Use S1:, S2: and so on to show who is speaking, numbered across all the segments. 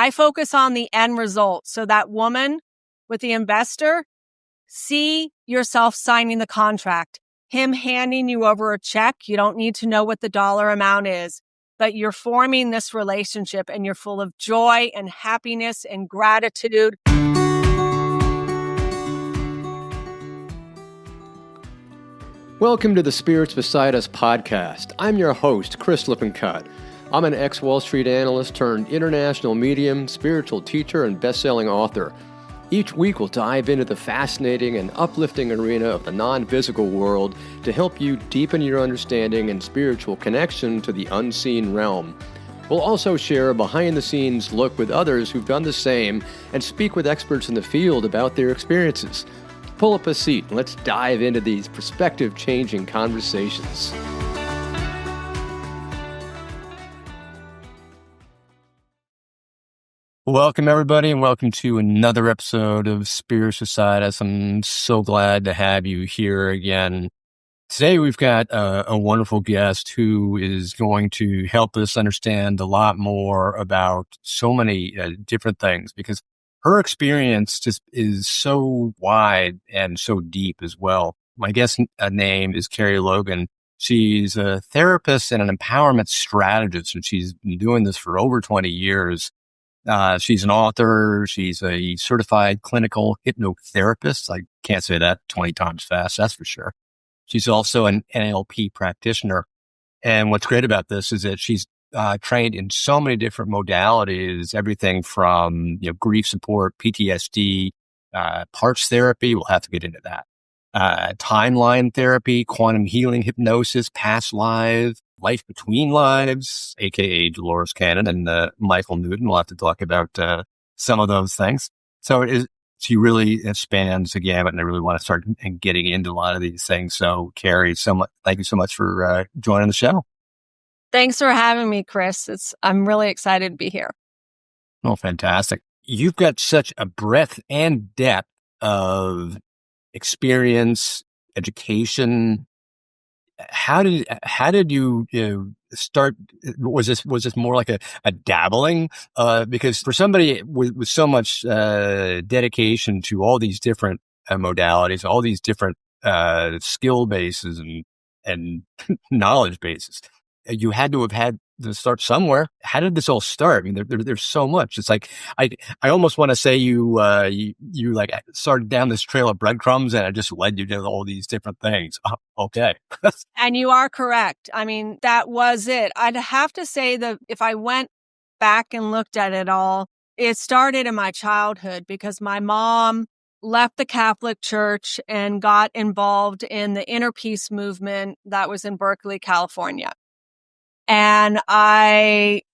S1: I focus on the end result. So that woman with the investor, see yourself signing the contract, him handing you over a check. You don't need to know what the dollar amount is, but you're forming this relationship and you're full of joy and happiness and gratitude.
S2: Welcome to the Spirits Beside Us podcast. I'm your host, Chris Lippincott. I'm an ex-Wall Street analyst turned international medium, spiritual teacher, and best-selling author. Each week we'll dive into the fascinating and uplifting arena of the non-physical world to help you deepen your understanding and spiritual connection to the unseen realm. We'll also share a behind-the-scenes look with others who've done the same and speak with experts in the field about their experiences. Pull up a seat and let's dive into these perspective-changing conversations. Welcome, everybody, and welcome to another episode of Spirits Beside Us. I'm so glad to have you here again. Today, we've got a wonderful guest who is going to help us understand a lot more about so many different things, because her experience just is so wide and so deep as well. My guest name is Kerie Logan. She's a therapist and an empowerment strategist, and she's been doing this for over 20 years. She's an author. She's a certified clinical hypnotherapist. I can't say that 20 times fast, that's for sure. She's also an NLP practitioner. And what's great about this is that she's trained in so many different modalities, everything from grief support, PTSD, parts therapy. We'll have to get into that. Timeline therapy, quantum healing, hypnosis, past lives, life between lives, aka Dolores Cannon and Michael Newton. We'll have to talk about some of those things. So she really spans the gamut, and I really want to start getting into a lot of these things. So, Kerie, thank you so much for joining the show.
S1: Thanks for having me, Chris. I'm really excited to be here.
S2: Oh, fantastic. You've got such a breadth and depth of experience, education. How did you start? Was this more like a dabbling? Because for somebody with so much dedication to all these different modalities, all these different skill bases and knowledge bases, you had to have had to start somewhere. How did this all start? I mean, there's so much. It's like I almost want to say you like started down this trail of breadcrumbs, and it just led you to all these different things. Oh, okay.
S1: And you are correct. I mean, that was it. I'd have to say that if I went back and looked at it all, it started in my childhood because my mom left the Catholic Church and got involved in the inner peace movement that was in Berkeley, California. And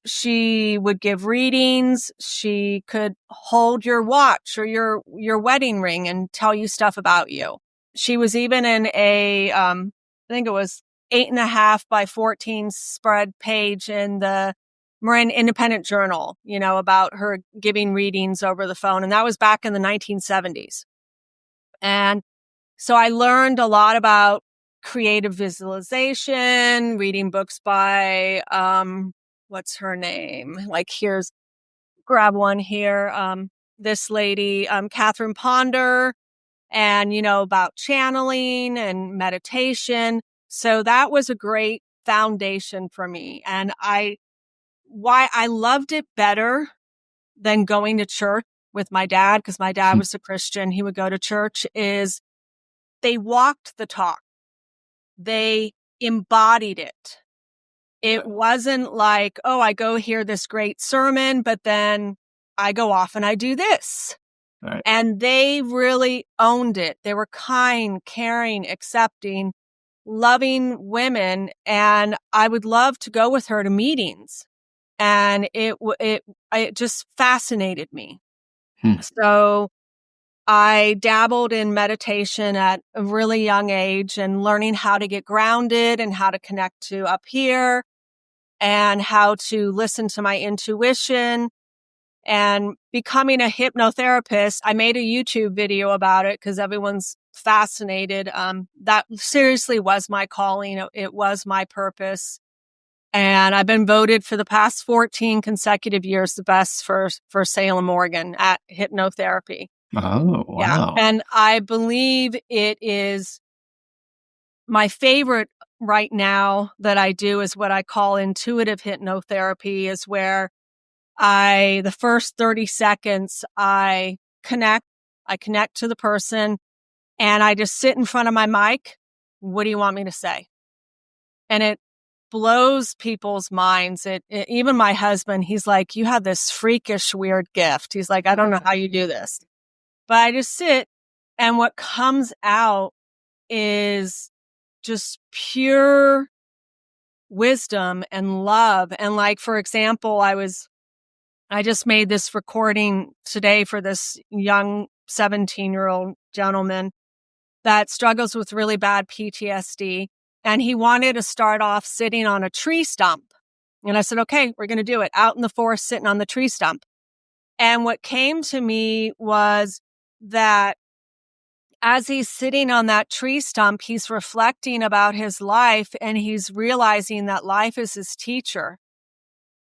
S1: she would give readings. She could hold your watch or your wedding ring and tell you stuff about you. She was even in I think it was 8.5 by 14 spread page in the Marin Independent Journal, about her giving readings over the phone. And that was back in the 1970s. And so I learned a lot about creative visualization, reading books by, what's her name? Grab one here. This lady, Catherine Ponder, and, about channeling and meditation. So that was a great foundation for me. And why I loved it better than going to church with my dad, because my dad was a Christian. He would go to church, is they walked the talk. They embodied it. It wasn't like, oh, I go hear this great sermon, but then I go off and I do this. Right. And they really owned it. They were kind, caring, accepting, loving women. And I would love to go with her to meetings. And it just fascinated me. So I dabbled in meditation at a really young age and learning how to get grounded and how to connect to up here and how to listen to my intuition and becoming a hypnotherapist. I made a YouTube video about it because everyone's fascinated. That seriously was my calling. It was my purpose. And I've been voted for the past 14 consecutive years the best for Salem, Oregon at hypnotherapy.
S2: Oh,
S1: Yeah.
S2: wow.
S1: And I believe it is my favorite right now that I do is what I call intuitive hypnotherapy, is where the first 30 seconds, I connect to the person and I just sit in front of my mic. What do you want me to say? And it blows people's minds. Even my husband, he's like, you have this freakish, weird gift. He's like, I don't know how you do this, but I just sit, and what comes out is just pure wisdom and love. And like, for example, I just made this recording today for this young 17-year-old gentleman that struggles with really bad PTSD. And he wanted to start off sitting on a tree stump. And I said, okay, we're going to do it out in the forest, sitting on the tree stump. And what came to me was that as he's sitting on that tree stump, he's reflecting about his life, and he's realizing that life is his teacher,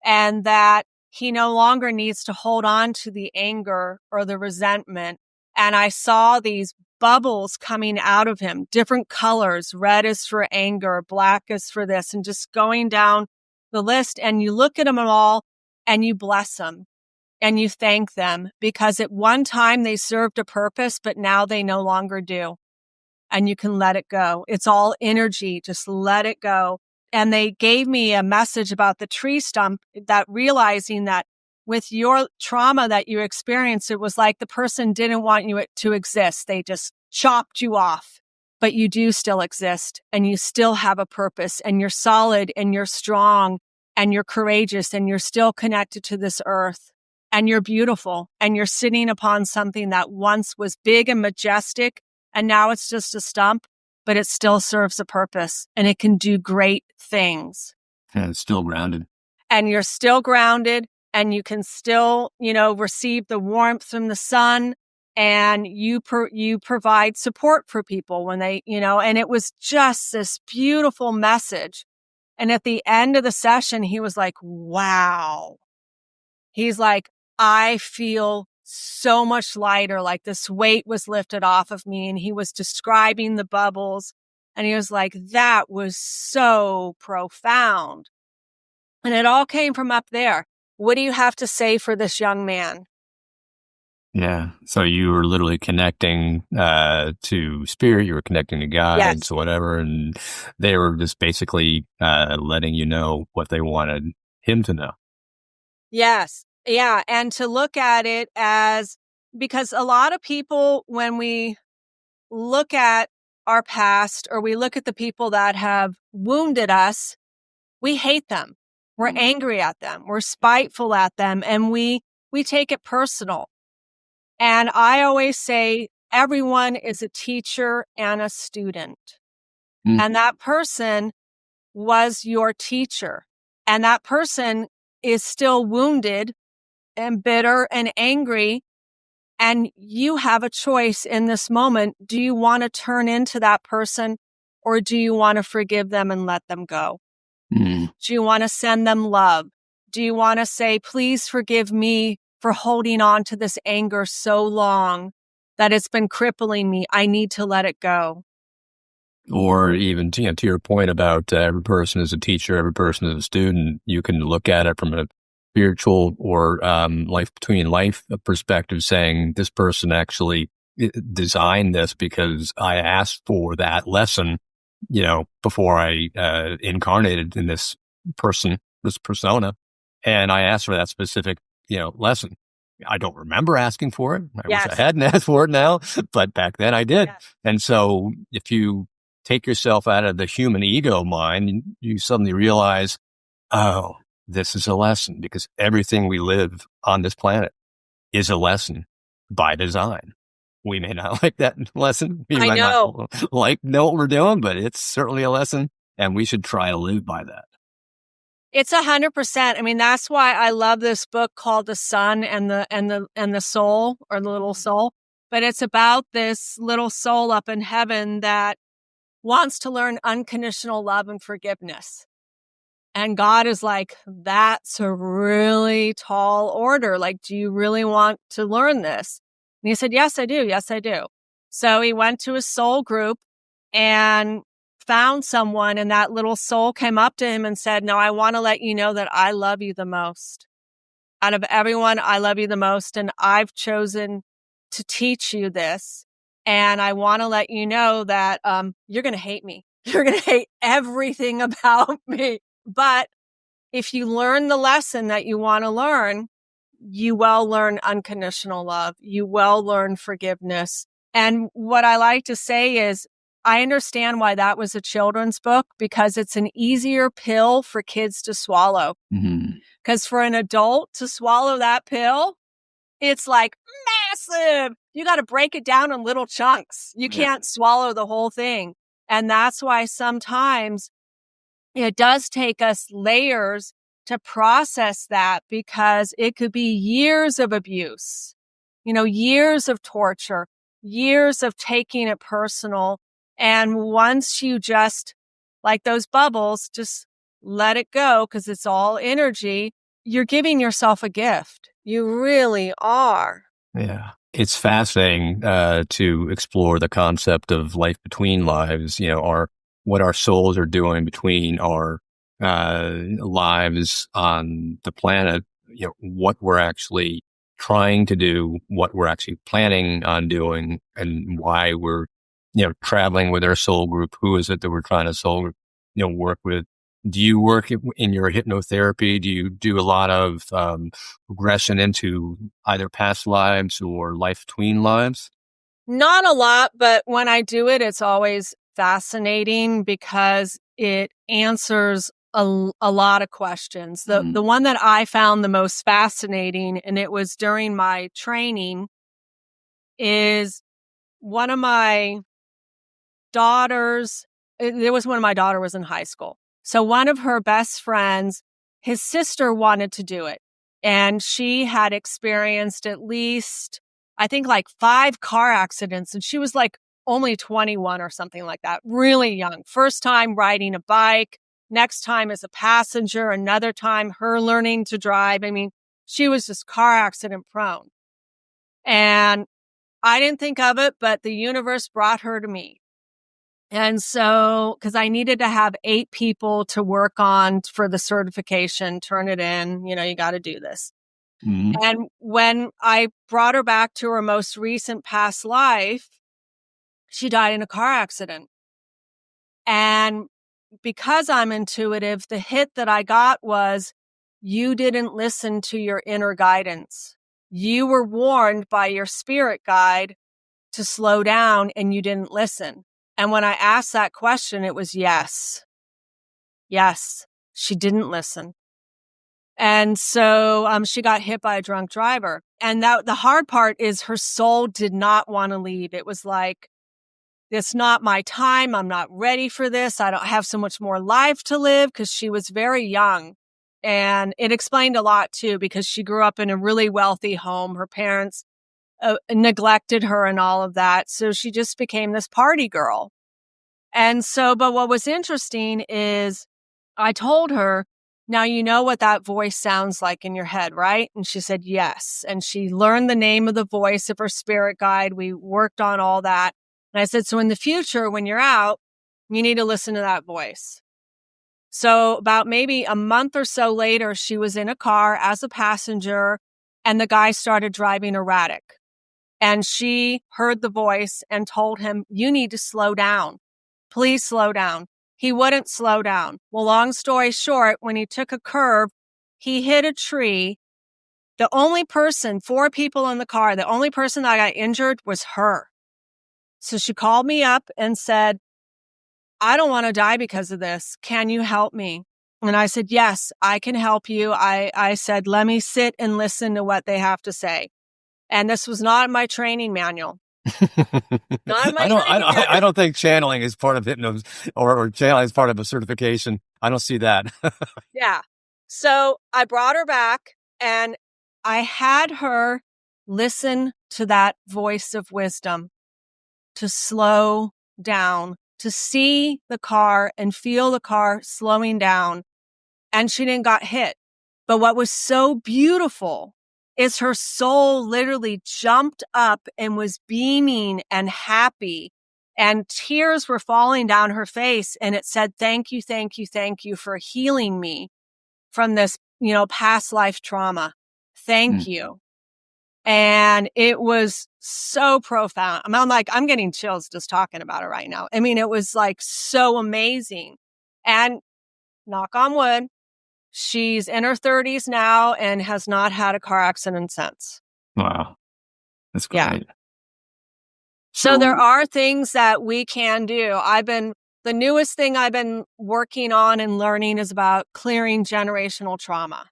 S1: and that he no longer needs to hold on to the anger or the resentment. And I saw these bubbles coming out of him, different colors. Red is for anger, black is for this, and just going down the list. And you look at them all and you bless them and you thank them, because at one time they served a purpose, but now they no longer do. And you can let it go. It's all energy. Just let it go. And they gave me a message about the tree stump, that realizing that with your trauma that you experienced, it was like the person didn't want you to exist. They just chopped you off, but you do still exist, and you still have a purpose, and you're solid, and you're strong, and you're courageous, and you're still connected to this earth, and you're beautiful, and you're sitting upon something that once was big and majestic, and now it's just a stump, but it still serves a purpose, and it can do great things.
S2: And it's still grounded.
S1: And you're still grounded, and you can still, receive the warmth from the sun, and you provide support for people when they, and it was just this beautiful message. And at the end of the session, he was like, wow. He's like, I feel so much lighter, like this weight was lifted off of me. And he was describing the bubbles, and he was like, that was so profound. And it all came from up there. What do you have to say for this young man?
S2: Yeah. So you were literally connecting to spirit, you were connecting to guides,
S1: Yes.
S2: whatever, and they were just basically letting you know what they wanted him to know.
S1: Yes. Yeah. And to look at it as, because a lot of people, when we look at our past, or we look at the people that have wounded us, we hate them. We're angry at them. We're spiteful at them, and we take it personal. And I always say everyone is a teacher and a student.
S2: Mm.
S1: And that person was your teacher. And that person is still wounded and bitter and angry. And you have a choice in this moment. Do you want to turn into that person, or do you want to forgive them and let them go?
S2: Mm.
S1: Do you want to send them love? Do you want to say, please forgive me for holding on to this anger so long that it's been crippling me? I need to let it go.
S2: Or even to your point about every person is a teacher, every person is a student, you can look at it from a spiritual or life between life perspective, saying this person actually designed this because I asked for that lesson, before I incarnated in this person, this persona, and I asked for that specific, lesson. I don't remember asking for it. I wish I hadn't asked for it now, but back then I did.
S1: Yes.
S2: And so if you take yourself out of the human ego mind, you suddenly realize, oh, this is a lesson, because everything we live on this planet is a lesson by design. We may not like that lesson. We might not know what we're doing, but it's certainly a lesson, and we should try to live by that.
S1: It's 100%. I mean, that's why I love this book called The Sun and the Soul, or the Little Soul. But it's about this little soul up in heaven that wants to learn unconditional love and forgiveness. And God is like, that's a really tall order. Like, do you really want to learn this? And he said, yes, I do. Yes, I do. So he went to his soul group and found someone, and that little soul came up to him and said, no, I want to let you know that I love you the most. Out of everyone, I love you the most, and I've chosen to teach you this. And I want to let you know that you're going to hate me. You're going to hate everything about me. But if you learn the lesson that you want to learn, you will learn unconditional love. You will learn forgiveness. And what I like to say is, I understand why that was a children's book, because it's an easier pill for kids to swallow. Because for an adult to swallow that pill, it's like massive. You got to break it down in little chunks. You can't swallow the whole thing. And that's why sometimes it does take us layers to process that, because it could be years of abuse, years of torture, years of taking it personal. And once you just, like those bubbles, just let it go, because it's all energy, you're giving yourself a gift. You really are.
S2: Yeah. It's fascinating to explore the concept of life between lives, what our souls are doing between our lives on the planet, what we're actually trying to do, what we're actually planning on doing, and why we're, traveling with our soul group. Who is it that we're trying to work with? Do you work in your hypnotherapy? Do you do a lot of regression into either past lives or life between lives?
S1: Not a lot, but when I do it, it's always fascinating because it answers a lot of questions. The one that I found the most fascinating, and it was during my training, is one of my daughters. There was one of my daughter was in high school. So one of her best friends, his sister wanted to do it. And she had experienced at least, I think, like 5 car accidents. And she was like only 21 or something like that, really young. First time riding a bike, next time as a passenger, another time her learning to drive. I mean, she was just car accident prone. And I didn't think of it, but the universe brought her to me. And so, because I needed to have 8 people to work on for the certification, turn it in, you got to do this. And when I brought her back to her most recent past life, she died in a car accident. And because I'm intuitive, the hit that I got was, you didn't listen to your inner guidance. You were warned by your spirit guide to slow down, and you didn't listen. And when I asked that question, it was yes. Yes, she didn't listen. And so she got hit by a drunk driver. And that the hard part is her soul did not want to leave. It was like, it's not my time. I'm not ready for this. I don't have so much more life to live, because she was very young. And it explained a lot too, because she grew up in a really wealthy home. Her parents neglected her and all of that. So she just became this party girl. And so, but what was interesting is I told her, now you know what that voice sounds like in your head, right? And she said, yes. And she learned the name of the voice of her spirit guide. We worked on all that. And I said, so in the future, when you're out, you need to listen to that voice. So about maybe a month or so later, she was in a car as a passenger, and the guy started driving erratic. And she heard the voice and told him, you need to slow down. Please slow down. He wouldn't slow down. Well, long story short, when he took a curve, he hit a tree. The only person, 4 people in the car, the only person that got injured was her. So she called me up and said, I don't want to die because of this. Can you help me? And I said, yes, I can help you. I said, let me sit and listen to what they have to say. And this was not in my training manual. Not in my training manual.
S2: I don't think channeling is part of hypnosis, or channeling is part of a certification. I don't see that.
S1: Yeah. So I brought her back, and I had her listen to that voice of wisdom, to slow down, to see the car and feel the car slowing down. and she didn't got hit. But what was so beautiful is her soul literally jumped up and was beaming and happy, and tears were falling down her face. And it said, thank you, thank you, thank you for healing me from this, past life trauma. Thank you. And it was so profound. I'm getting chills just talking about it right now. I mean, it was like so amazing. And knock on wood, she's in her 30s now and has not had a car accident since.
S2: Wow. That's great.
S1: Yeah. So there are things that we can do. The newest thing I've been working on and learning is about clearing generational trauma.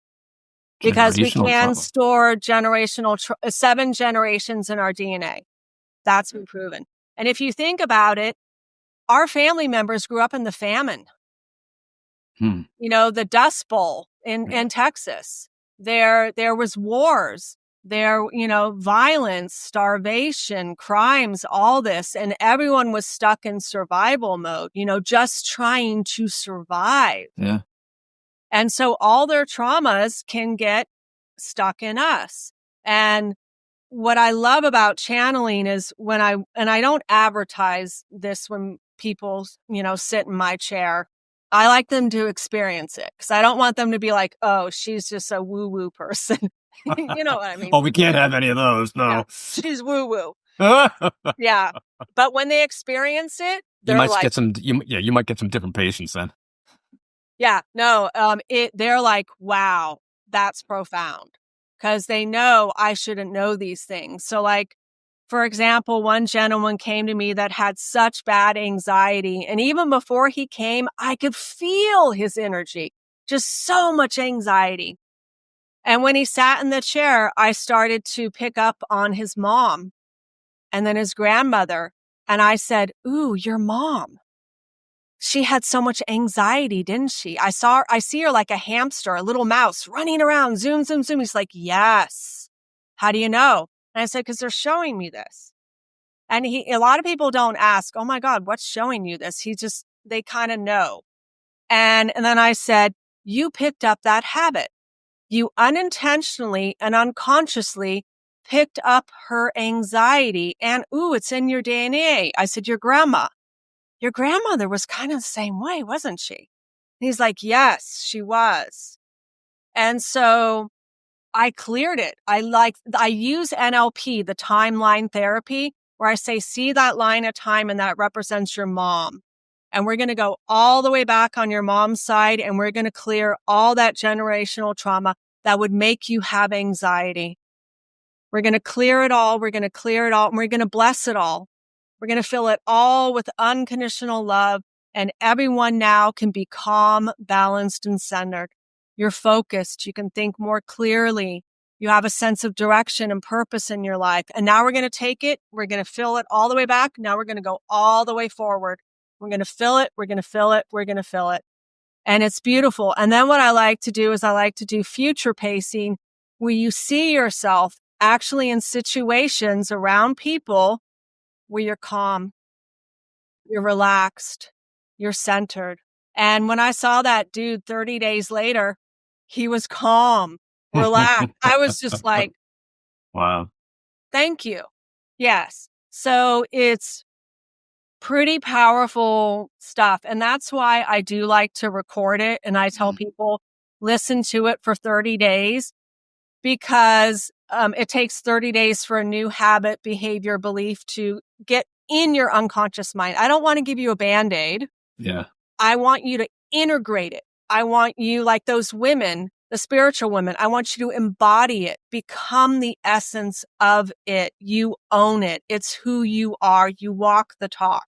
S1: Because we can store 7 generations in our DNA. That's been proven. And if you think about it, our family members grew up in the famine. The Dust Bowl in Texas. There was wars. There, violence, starvation, crimes, all this. And everyone was stuck in survival mode, just trying to survive.
S2: Yeah.
S1: And so all their traumas can get stuck in us. And what I love about channeling is and I don't advertise this when people, sit in my chair. I like them to experience it because I don't want them to be like, oh, she's just a woo-woo person. You know what I mean?
S2: Oh, we can't have any of those. No.
S1: Yeah, she's woo-woo. Yeah. But when they experience it,
S2: you might get some different patients then.
S1: Yeah, no, they're like, wow, that's profound, because they know I shouldn't know these things. So like, for example, one gentleman came to me that had such bad anxiety. And even before he came, I could feel his energy, just so much anxiety. And when he sat in the chair, I started to pick up on his mom and then his grandmother. And I said, ooh, your mom. She had so much anxiety, didn't she? I see her like a hamster, a little mouse running around, zoom, zoom, zoom. He's like, yes. How do you know? And I said, because they're showing me this. And a lot of people don't ask, oh my God, what's showing you this? They kind of know. And then I said, you picked up that habit. You unintentionally and unconsciously picked up her anxiety, and ooh, it's in your DNA. I said, your grandmother was kind of the same way, wasn't she? And he's like, yes, she was. And so I cleared it. I use NLP, the timeline therapy, where I say, see that line of time and that represents your mom. And we're going to go all the way back on your mom's side, and we're going to clear all that generational trauma that would make you have anxiety. We're going to clear it all. We're going to clear it all. And we're going to bless it all. We're going to fill it all with unconditional love. And everyone now can be calm, balanced, and centered. You're focused. You can think more clearly. You have a sense of direction and purpose in your life. And now we're going to take it. We're going to fill it all the way back. Now we're going to go all the way forward. We're going to fill it. We're going to fill it. We're going to fill it. And it's beautiful. And then what I like to do is I like to do future pacing, where you see yourself actually in situations around people where you're calm, you're relaxed, you're centered. And when I saw that dude 30 days later, he was calm, relaxed. I was just like,
S2: wow.
S1: Thank you. Yes. So it's pretty powerful stuff. And that's why I do like to record it. And I tell people, listen to it for 30 days, because it takes 30 days for a new habit, behavior, belief to get in your unconscious mind. I don't want to give you a Band-Aid.
S2: Yeah.
S1: I want you to integrate it. I want you, like those women, the spiritual women, I want you to embody it, become the essence of it. You own it. It's who you are. You walk the talk.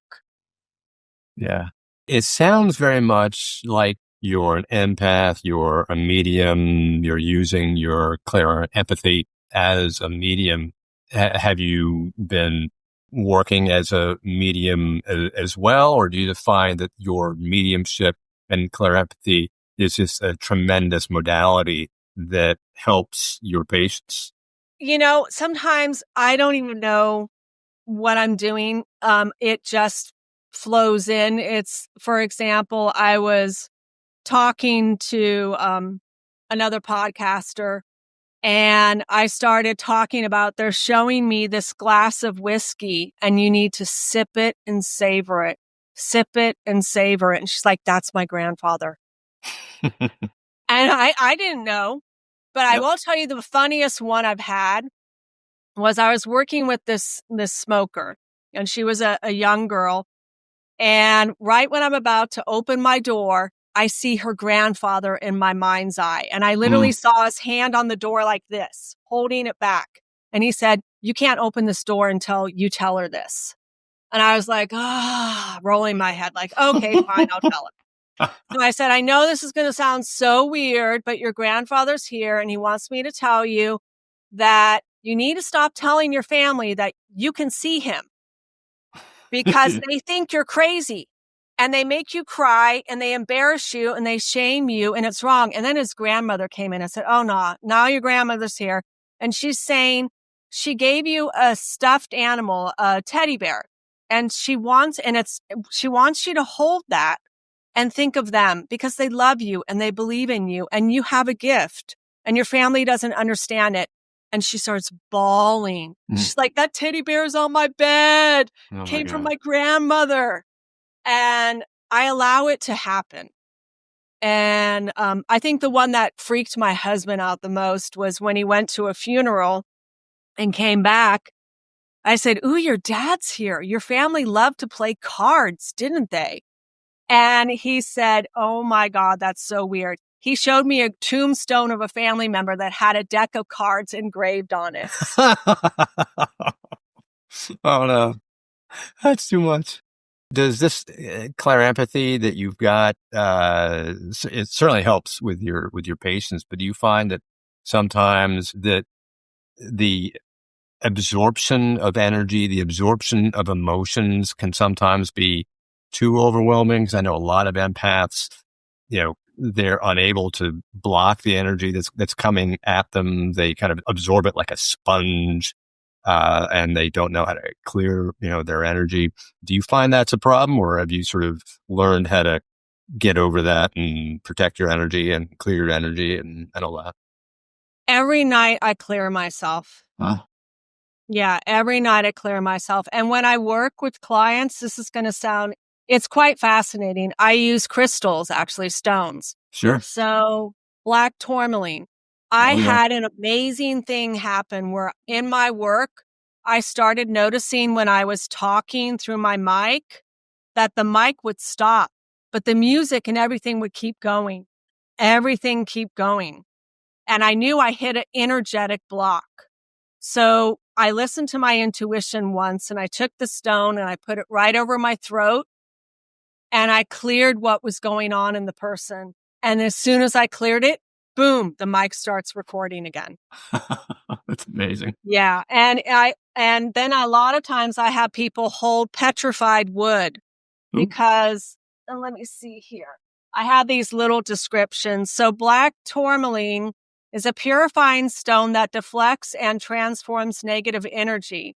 S2: Yeah. It sounds very much like you're an empath, you're a medium, you're using your clear empathy as a medium. Have you been working as a medium as well, or do you find that your mediumship and clear empathy is just a tremendous modality that helps your patients?
S1: Sometimes I don't even know what I'm doing. It just flows in. For example, I was talking to another podcaster, and I started talking about they're showing me this glass of whiskey and you need to sip it and savor it. Sip it and savor it. And she's like, that's my grandfather. And I didn't know, but I
S2: Yep.
S1: will tell you the funniest one I've had was I was working with this smoker, and she was a young girl. And right when I'm about to open my door, I see her grandfather in my mind's eye. And I literally
S2: Mm.
S1: saw his hand on the door like this, holding it back. And he said, you can't open this door until you tell her this. And I was like, rolling my head like, okay, fine, I'll tell her. So I said, I know this is going to sound so weird, but your grandfather's here and he wants me to tell you that you need to stop telling your family that you can see him because they think you're crazy and they make you cry and they embarrass you and they shame you and it's wrong. And then his grandmother came in and said, oh, no, now your grandmother's here. And she's saying she gave you a stuffed animal, a teddy bear, and she wants you to hold that and think of them because they love you and they believe in you and you have a gift and your family doesn't understand it. And she starts bawling. She's like, that teddy bear is on my bed.
S2: Oh my
S1: Came from
S2: God.
S1: my grandmother. And I allow it to happen. And I think the one that freaked my husband out the most was when he went to a funeral and came back. I said, ooh, your dad's here. Your family loved to play cards, didn't they? And he said, oh my God, that's so weird. He showed me a tombstone of a family member that had a deck of cards engraved on it.
S2: Oh no, that's too much. Does this clear empathy that you've got? It certainly helps with your patients, but do you find that sometimes that the absorption of energy, the absorption of emotions, can sometimes be too overwhelming? Because I know a lot of empaths, they're unable to block the energy that's coming at them. They kind of absorb it like a sponge. And they don't know how to clear, their energy. Do you find that's a problem, or have you sort of learned how to get over that and protect your energy and clear your energy and all that?
S1: Every night I clear myself.
S2: Huh?
S1: Yeah, every night I clear myself. And when I work with clients, it's quite fascinating. I use crystals, actually stones.
S2: Sure.
S1: So black tourmaline. I
S2: Oh, yeah.
S1: had an amazing thing happen where in my work, I started noticing when I was talking through my mic that the mic would stop, but the music and everything would keep going. Everything keep going. And I knew I hit an energetic block. So I listened to my intuition once and I took the stone and I put it right over my throat and I cleared what was going on in the person. And as soon as I cleared it, boom, the mic starts recording again.
S2: That's amazing.
S1: Yeah. And then a lot of times I have people hold petrified wood
S2: Ooh.
S1: because, and let me see here. I have these little descriptions. So black tourmaline is a purifying stone that deflects and transforms negative energy.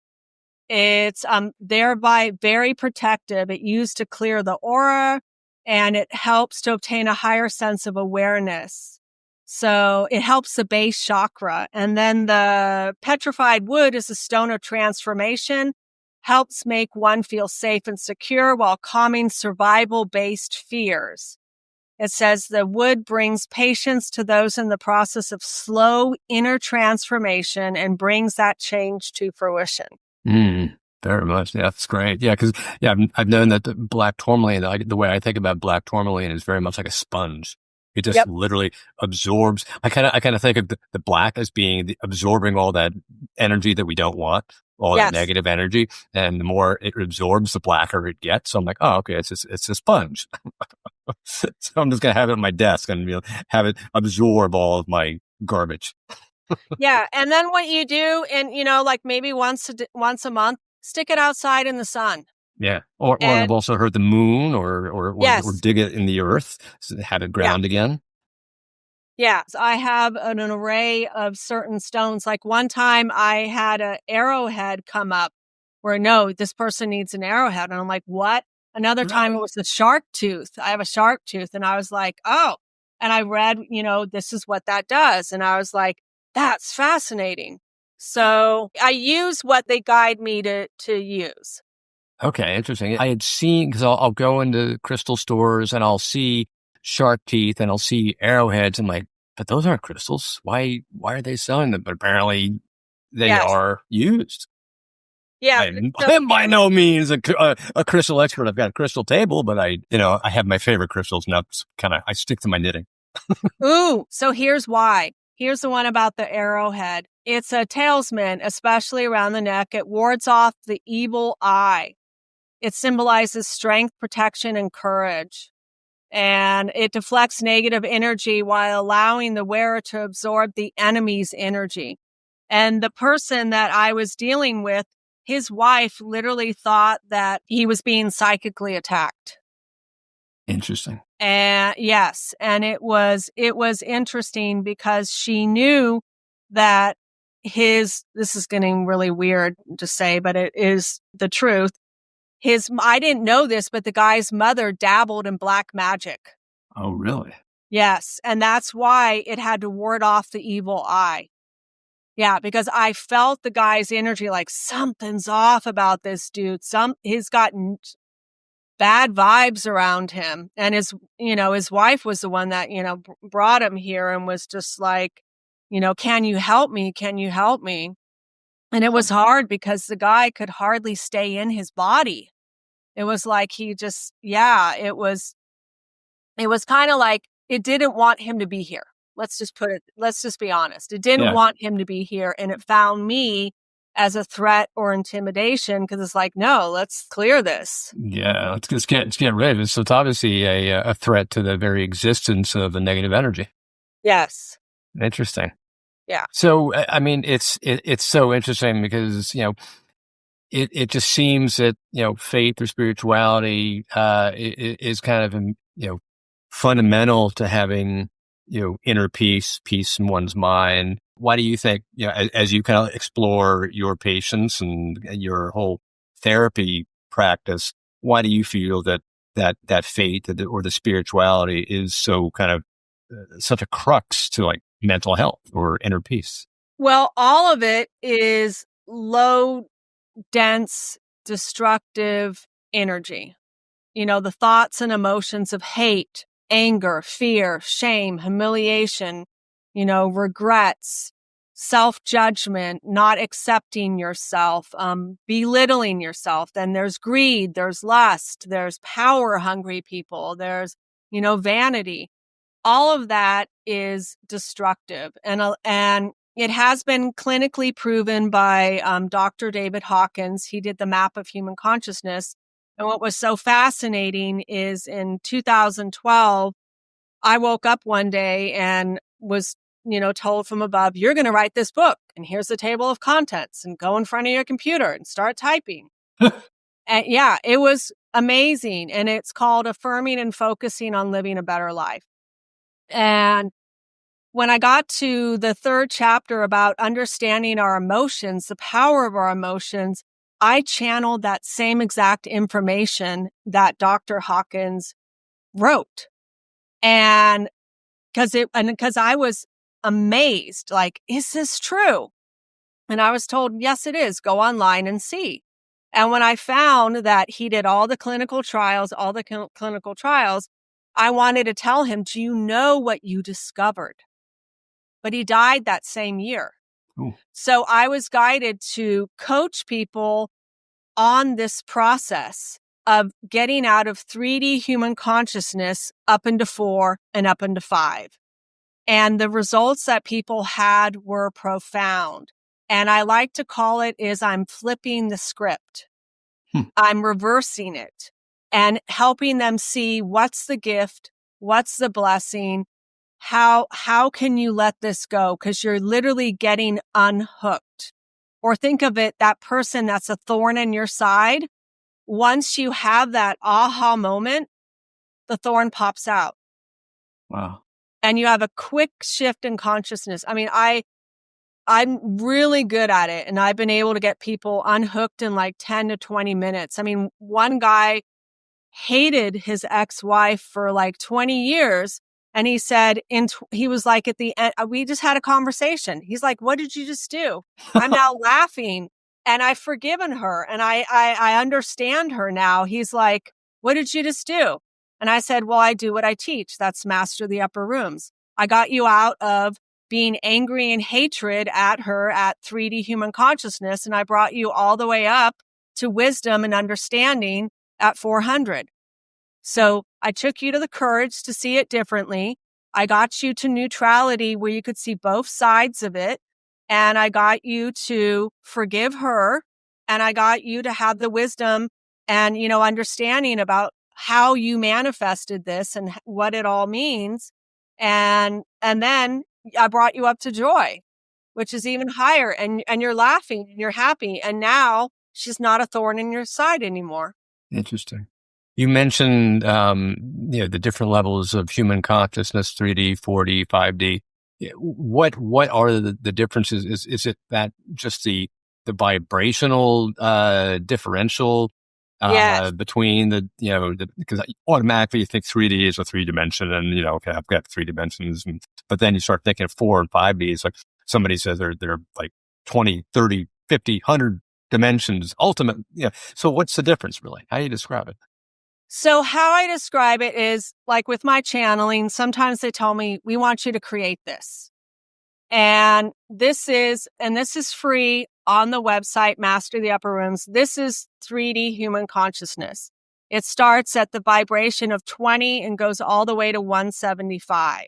S1: It's thereby very protective. It used to clear the aura and it helps to obtain a higher sense of awareness. So it helps the base chakra. And then the petrified wood is a stone of transformation, helps make one feel safe and secure while calming survival-based fears. It says the wood brings patience to those in the process of slow inner transformation and brings that change to fruition.
S2: Very much. Yeah, that's great. Yeah, because I've known that the black tourmaline, the way I think about black tourmaline is very much like a sponge. It just
S1: Yep.
S2: literally absorbs. I kind of think of the black as being absorbing all that energy that we don't want, all that
S1: Yes.
S2: negative energy, and the more it absorbs, the blacker it gets. So I'm like, oh, okay, it's a sponge. So I'm just gonna have it on my desk and have it absorb all of my garbage.
S1: Yeah. And then what you do, and like maybe once a month, stick it outside in the sun.
S2: Yeah. Or I've
S1: And
S2: also heard the moon or
S1: yes.
S2: dig it in the earth, have it ground again.
S1: Yeah. So I have an array of certain stones. Like one time I had an arrowhead come up where, no, this person needs an arrowhead. And I'm like, what? Another time it
S2: Really?
S1: was a shark tooth. I have a shark tooth, and I was like, oh, and I read, this is what that does. And I was like, that's fascinating. So I use what they guide me to use.
S2: Okay, interesting. I had seen, because I'll go into crystal stores and I'll see shark teeth and I'll see arrowheads. I'm like, but those aren't crystals. Why are they selling them? But apparently they
S1: Yes.
S2: are used.
S1: Yeah. So,
S2: I'm by no means a crystal expert. I've got a crystal table, but I have my favorite crystals, and that's I stick to my knitting.
S1: ooh, so here's why. Here's the one about the arrowhead. It's a talisman, especially around the neck. It wards off the evil eye. It symbolizes strength, protection, and courage. And it deflects negative energy while allowing the wearer to absorb the enemy's energy. And the person that I was dealing with, his wife literally thought that he was being psychically attacked.
S2: Interesting.
S1: And yes, and it was interesting because she knew that this is getting really weird to say, but it is the truth. I didn't know this, but the guy's mother dabbled in black magic.
S2: Oh, really?
S1: Yes, and that's why it had to ward off the evil eye. Yeah, because I felt the guy's energy, like something's off about this dude. He's got bad vibes around him. And his wife was the one that, brought him here and was just like, can you help me? Can you help me? And it was hard because the guy could hardly stay in his body. It was like it was kind of like it didn't want him to be here. Let's just be honest. It didn't
S2: Yeah.
S1: want him to be here. And it found me as a threat or intimidation because it's like, no, let's clear this.
S2: Yeah. Let's get rid of it. So it's obviously a threat to the very existence of the negative energy.
S1: Yes.
S2: Interesting.
S1: Yeah.
S2: So, I mean, it's so interesting because, it just seems that, faith or spirituality, is kind of, fundamental to having, inner peace in one's mind. Why do you think, as you kind of explore your patients and your whole therapy practice, why do you feel that faith or the spirituality is so kind of such a crux to like mental health or inner peace?
S1: Well, all of it is low, dense, destructive energy. The thoughts and emotions of hate, anger, fear, shame, humiliation, regrets, self-judgment, not accepting yourself, belittling yourself. Then there's greed, there's lust, there's power-hungry people, there's, vanity. All of that is destructive. And it has been clinically proven by Dr. David Hawkins. He did the map of human consciousness. And what was so fascinating is in 2012, I woke up one day and was, told from above, you're going to write this book. And here's the table of contents and go in front of your computer and start typing. And yeah, it was amazing. And it's called Affirming and Focusing on Living a Better Life. And when I got to the third chapter about understanding our emotions, the power of our emotions, I channeled that same exact information that Dr. Hawkins wrote. And because I was amazed, like, is this true? And I was told, yes, it is. Go online and see. And when I found that he did all the clinical trials, I wanted to tell him, do you know what you discovered? But he died that same year.
S2: Ooh.
S1: So I was guided to coach people on this process of getting out of 3D human consciousness up into 4 and up into 5. And the results that people had were profound. And I like to call it is I'm flipping the script. I'm reversing it and helping them see what's the gift, what's the blessing, how can you let this go? Because you're literally getting unhooked. Or think of it, that person that's a thorn in your side. Once you have that aha moment, the thorn pops out.
S2: Wow.
S1: And you have a quick shift in consciousness. I mean, I'm really good at it. And I've been able to get people unhooked in like 10 to 20 minutes. I mean, one guy, hated his ex-wife for like 20 years. And he said, he was like at the end, we just had a conversation. He's like, what did you just do? I'm now laughing and I've forgiven her and I understand her now. He's like, what did you just do? And I said, well, I do what I teach. That's master the upper rooms. I got you out of being angry and hatred at her at 3D human consciousness. And I brought you all the way up to wisdom and understanding at 400. So I took you to the courage to see it differently. I got you to neutrality where you could see both sides of it. And I got you to forgive her. And I got you to have the wisdom and, understanding about how you manifested this and what it all means. And then I brought you up to joy, which is even higher. And you're laughing and you're happy. And now she's not a thorn in your side anymore.
S2: Interesting. You mentioned, the different levels of human consciousness, 3D, 4D, 5D. What are the differences? Is it that just the vibrational, differential,
S1: Yes.
S2: between because automatically you think 3D is a 3 dimension and, okay, I've got 3 dimensions. But then you start thinking of 4 and 5D. It's like somebody says they're like 20, 30, 50, 100 dimensions ultimate. Yeah. So what's the difference really? How do you describe it?
S1: So how I describe it is like with my channeling, sometimes they tell me, we want you to create this. And this is free on the website, Master the Upper Rooms. This is 3D human consciousness. It starts at the vibration of 20 and goes all the way to 175.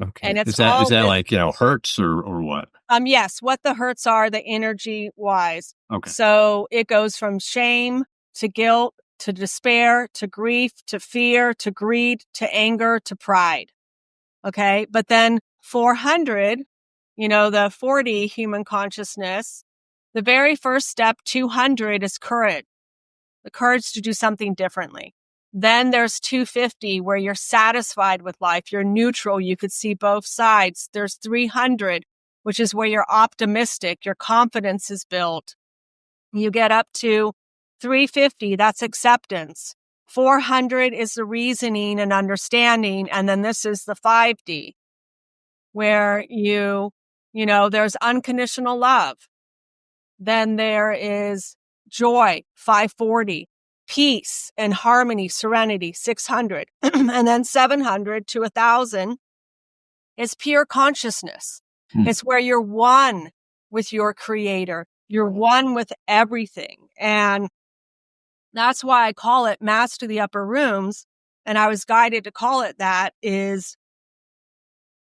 S2: Okay.
S1: And it's
S2: Is that like, hertz or what?
S1: Yes, what the hertz are, the energy wise.
S2: Okay.
S1: So it goes from shame to guilt, to despair, to grief, to fear, to greed, to anger, to pride. Okay. But then 400, the 4D human consciousness, the very first step, 200 is courage, the courage to do something differently. Then there's 250 where you're satisfied with life. You're neutral. You could see both sides. There's 300, which is where you're optimistic. Your confidence is built. You get up to 350, that's acceptance. 400 is the reasoning and understanding. And then this is the 5D, where there's unconditional love. Then there is joy, 540, peace and harmony, serenity, 600. And then 700 to 1,000 is pure consciousness. It's where you're one with your creator. You're one with everything. And that's why I call it Master the Upper Rooms. And I was guided to call it that, is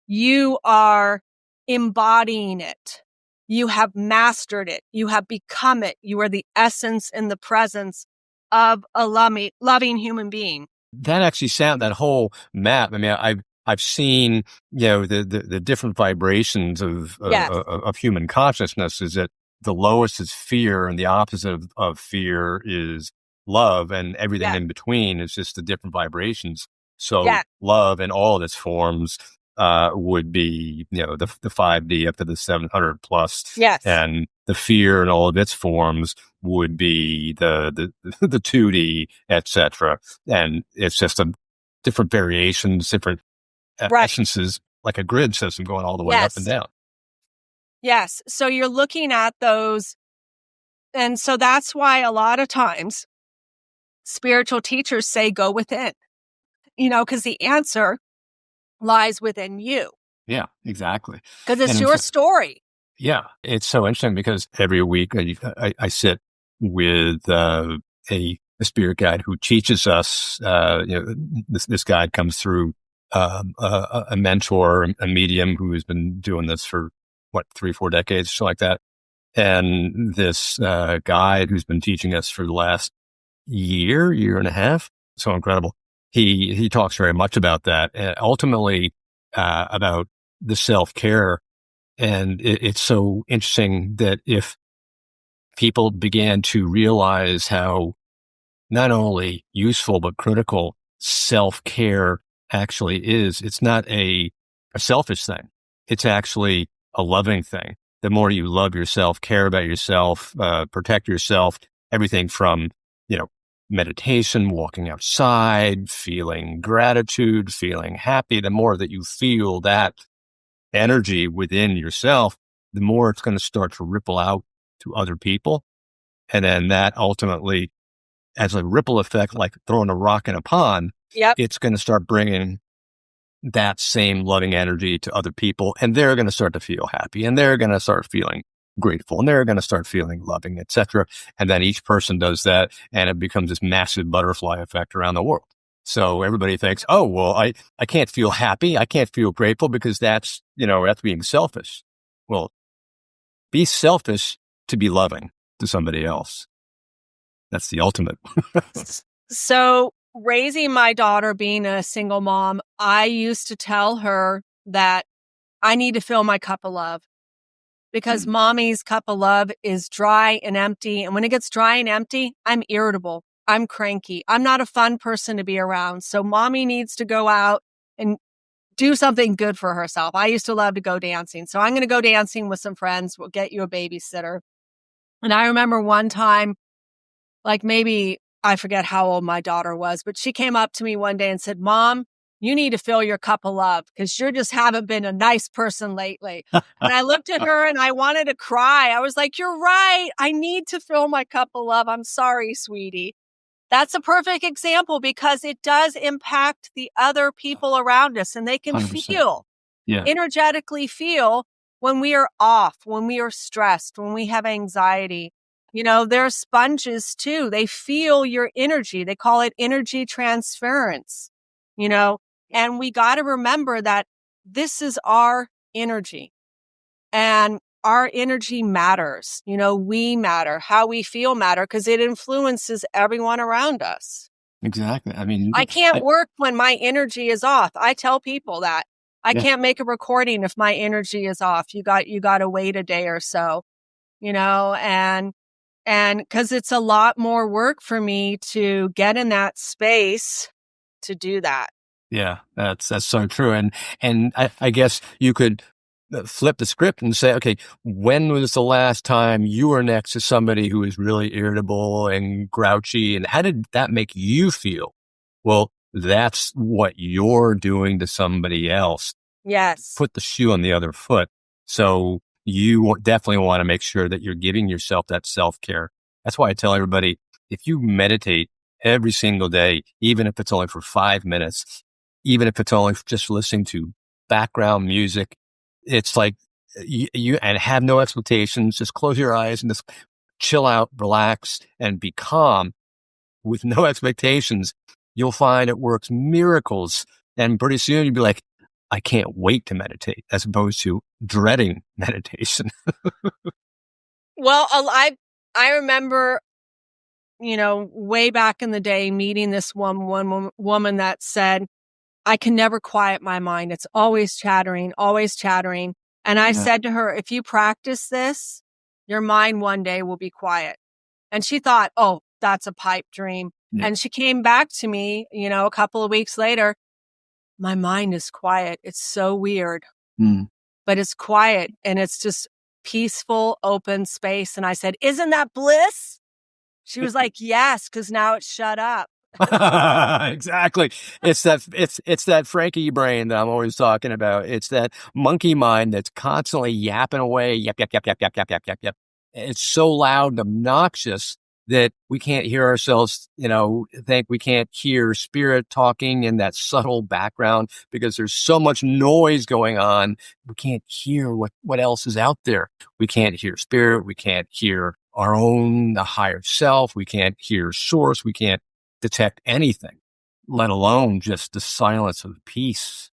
S1: you are embodying it. You have mastered it. You have become it. You are the essence and the presence of a loving human being.
S2: That actually that whole map. I mean, I've seen, the different vibrations of human consciousness. Is that the lowest is fear and the opposite of fear is love, and everything in between is just the different vibrations. So love in all of its forms would be, the 5D up to the 700 plus.
S1: Yes.
S2: And the fear in all of its forms would be the 2D, etc. And it's just a different variations, different essences, like a grid system going all the way up and down.
S1: Yes. So you're looking at those. And so that's why a lot of times spiritual teachers say, go within, because the answer lies within you.
S2: Yeah, exactly.
S1: Because it's your story.
S2: Yeah. It's so interesting because every week I sit with a spirit guide who teaches us, this guide comes through a mentor, a medium who has been doing this for 3-4 decades, something like that. And this guide who's been teaching us for the last year and a half, so incredible. He talks very much about that, and ultimately about the self-care. And it's so interesting that if people began to realize how not only useful but critical self-care actually is, it's not a selfish thing. It's actually a loving thing. The more you love yourself, care about yourself, protect yourself, everything from, meditation, walking outside, feeling gratitude, feeling happy, the more that you feel that energy within yourself, the more it's going to start to ripple out to other people. And then that ultimately, as a ripple effect, like throwing a rock in a pond,
S1: Yep.
S2: it's going to start bringing that same loving energy to other people. And they're going to start to feel happy, and they're going to start feeling grateful, and they're going to start feeling loving, etc. And then each person does that, and it becomes this massive butterfly effect around the world. So everybody thinks, oh, well, I can't feel happy. I can't feel grateful because that's being selfish. Well, be selfish to be loving to somebody else. That's the ultimate.
S1: So raising my daughter, being a single mom, I used to tell her that I need to fill my cup of love because mommy's cup of love is dry and empty. And when it gets dry and empty, I'm irritable. I'm cranky. I'm not a fun person to be around. So mommy needs to go out and do something good for herself. I used to love to go dancing. So I'm going to go dancing with some friends. We'll get you a babysitter. And I remember one time, like maybe I forget how old my daughter was, but she came up to me one day and said, Mom, you need to fill your cup of love because you just haven't been a nice person lately. And I looked at her and I wanted to cry. I was like, you're right. I need to fill my cup of love. I'm sorry, sweetie. That's a perfect example because it does impact the other people around us, and they can
S2: 100%.
S1: feel, energetically feel when we are off, when we are stressed, when we have anxiety. They're sponges too. They feel your energy. They call it energy transference, and we got to remember that this is our energy, and our energy matters. We matter. How we feel matter because it influences everyone around us.
S2: Exactly. I mean,
S1: I can't work when my energy is off. I tell people that I can't make a recording if my energy is off. You got to wait a day or so, and because it's a lot more work for me to get in that space to do that.
S2: Yeah, that's so true. And I guess you could flip the script and say, okay, when was the last time you were next to somebody who is really irritable and grouchy, and how did that make you feel? Well, that's what you're doing to somebody else.
S1: Yes.
S2: Put the shoe on the other foot. So you definitely want to make sure that you're giving yourself that self-care. That's why I tell everybody, if you meditate every single day, even if it's only for 5 minutes, even if it's only just listening to background music, it's like you and have no expectations, just close your eyes and just chill out, relax, and be calm with no expectations. You'll find it works miracles. And pretty soon you'll be like, I can't wait to meditate, as opposed to dreading meditation.
S1: Well, I remember, way back in the day, meeting this one woman that said, I can never quiet my mind. It's always chattering, always chattering. And I said to her, if you practice this, your mind one day will be quiet. And she thought, oh, that's a pipe dream.
S2: Yeah.
S1: And she came back to me, a couple of weeks later. My mind is quiet. It's so weird, but it's quiet and it's just peaceful, open space. And I said, isn't that bliss? She was like, yes, because now it's shut up.
S2: Exactly. It's that Frankie brain that I'm always talking about. It's that monkey mind that's constantly yapping away. Yap, yap, yap, yap, yap, yap, yap, yap, yap. It's so loud and obnoxious that we can't hear ourselves, think we can't hear spirit talking in that subtle background because there's so much noise going on. We can't hear what else is out there. We can't hear spirit. We can't hear our own higher self. We can't hear source. We can't detect anything, let alone just the silence of peace.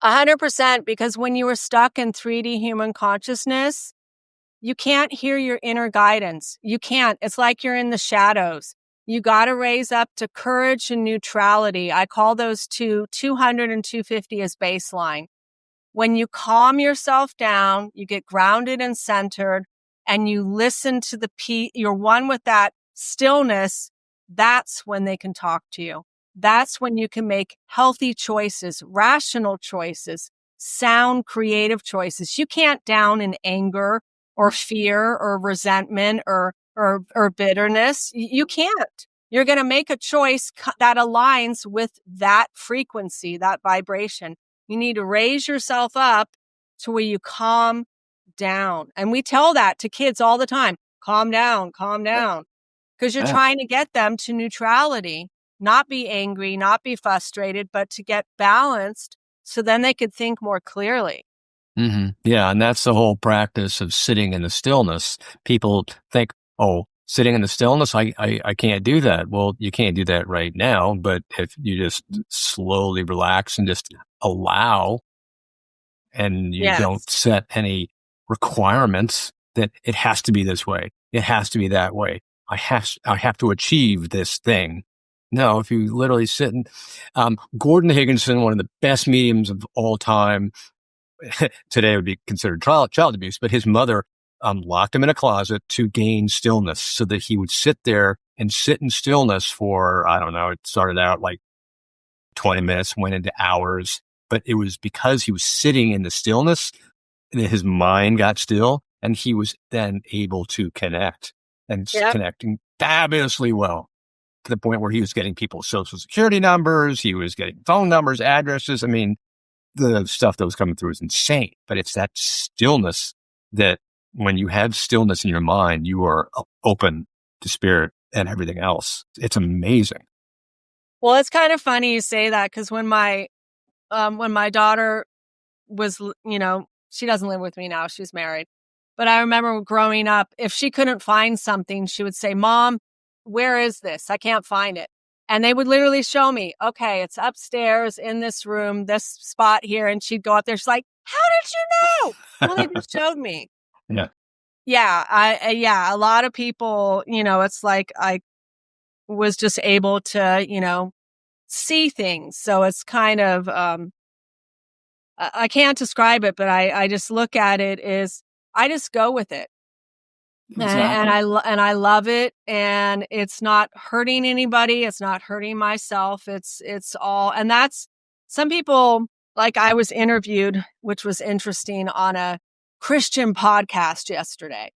S1: 100%, because when you were stuck in 3D human consciousness, you can't hear your inner guidance. You can't. It's like you're in the shadows. You got to raise up to courage and neutrality. I call those 200 and 250 as baseline. When you calm yourself down, you get grounded and centered, and you listen to the peace, you're one with that stillness. That's when they can talk to you. That's when you can make healthy choices, rational choices, sound, creative choices. You can't down in anger or fear or resentment or bitterness. You can't. You're going to make a choice that aligns with that frequency, that vibration. You need to raise yourself up to where you calm down. And we tell that to kids all the time. Calm down, because you're trying to get them to neutrality, not be angry, not be frustrated, but to get balanced so then they could think more clearly.
S2: Mm-hmm. Yeah. And that's the whole practice of sitting in the stillness. People think, oh, sitting in the stillness, I can't do that. Well, you can't do that right now, but if you just slowly relax and just allow, and you don't set any requirements that it has to be this way. It has to be that way. I have to achieve this thing. No, if you literally sit and, Gordon Higginson, one of the best mediums of all time, today would be considered child abuse, but his mother, locked him in a closet to gain stillness so that he would sit there and sit in stillness for, I don't know, it started out like 20 minutes, went into hours, but it was because he was sitting in the stillness that his mind got still, and he was then able to connect and connecting fabulously well to the point where he was getting people's social security numbers. He was getting phone numbers, addresses. I mean, the stuff that was coming through is insane, but it's that stillness that when you have stillness in your mind, you are open to spirit and everything else. It's amazing.
S1: Well, it's kind of funny you say that, because when my daughter was, she doesn't live with me now, she's married. But I remember growing up, if she couldn't find something, she would say, "Mom, where is this? I can't find it." And they would literally show me, "Okay, it's upstairs in this room, this spot here." And she'd go up there. She's like, "How did you know?" Well, they just showed me.
S2: Yeah.
S1: Yeah. A lot of people, it's like I was just able to, see things. So it's kind of, I can't describe it, but I just look at it as I just go with it.
S2: Exactly.
S1: And I love it, and it's not hurting anybody. It's not hurting myself. It's all, and that's some people, like I was interviewed, which was interesting, on a Christian podcast yesterday.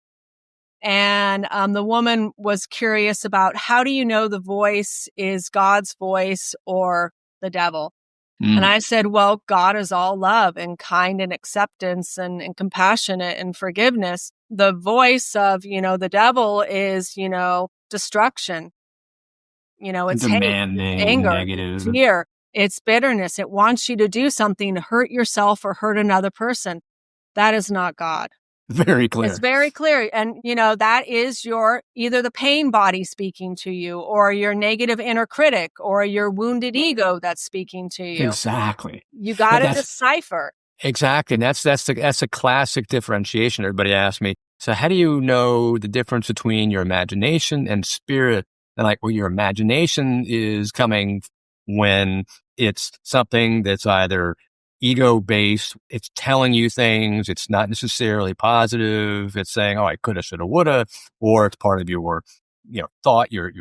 S1: And the woman was curious about, how do you know the voice is God's voice or the devil? And I said, well, God is all love and kind and acceptance and compassionate and forgiveness. The voice of, the devil is, destruction. It's hate,
S2: demanding,
S1: anger,
S2: negative,
S1: fear, it's bitterness. It wants you to do something to hurt yourself or hurt another person. That is not God.
S2: Very clear.
S1: It's very clear. And, that is your, either the pain body speaking to you, or your negative inner critic, or your wounded ego that's speaking to you.
S2: Exactly.
S1: You got to decipher.
S2: Exactly. And that's a classic differentiation. Everybody asks me, so how do you know the difference between your imagination and spirit? And like, well, your imagination is coming when it's something that's either ego-based, it's telling you things, it's not necessarily positive, it's saying, oh, I coulda, shoulda, woulda, or it's part of your, thought, your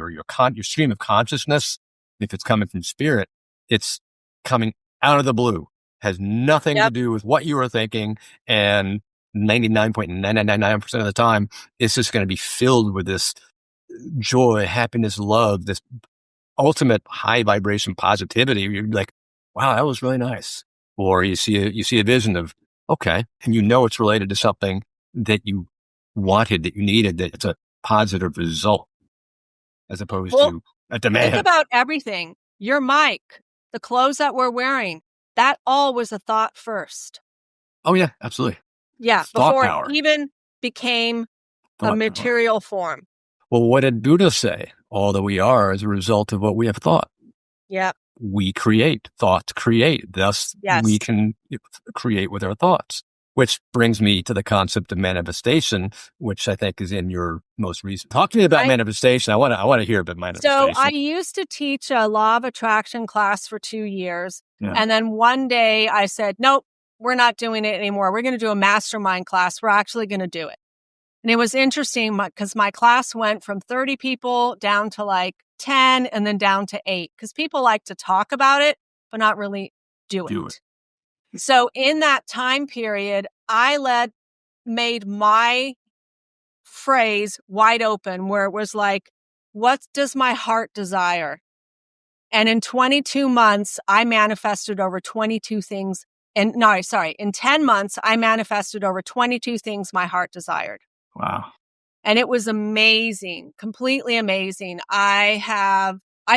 S2: stream of consciousness. If it's coming from spirit, it's coming out of the blue, has nothing to do with what you were thinking, and 99.9999% of the time, it's just going to be filled with this joy, happiness, love, this ultimate high vibration positivity. You're like, wow, that was really nice. Or you see a vision of, okay, and it's related to something that you wanted, that you needed, that it's a positive result as opposed to a demand.
S1: Think about everything. Your mic, the clothes that we're wearing, that all was a thought first.
S2: Oh yeah, absolutely.
S1: Yeah,
S2: Thought
S1: before
S2: power.
S1: it even became a material form.
S2: Well, what did Buddha say? All that we are is a result of what we have thought.
S1: Yeah.
S2: We create. Thoughts create. Thus, we can create with our thoughts. Which brings me to the concept of manifestation, which I think is in your most recent. Talk to me about manifestation. I want to hear about manifestation.
S1: So I used to teach a law of attraction class for 2 years. Yeah. And then one day I said, nope, we're not doing it anymore. We're going to do a mastermind class. We're actually going to do it. And it was interesting because my class went from 30 people down to like 10 and then down to 8, because people like to talk about it, but not really do it. So in that time period, I made my phrase wide open, where it was like, what does my heart desire? And in 22 months, I manifested over 22 things. In 10 months, I manifested over 22 things my heart desired.
S2: Wow.
S1: And it was amazing, completely amazing. I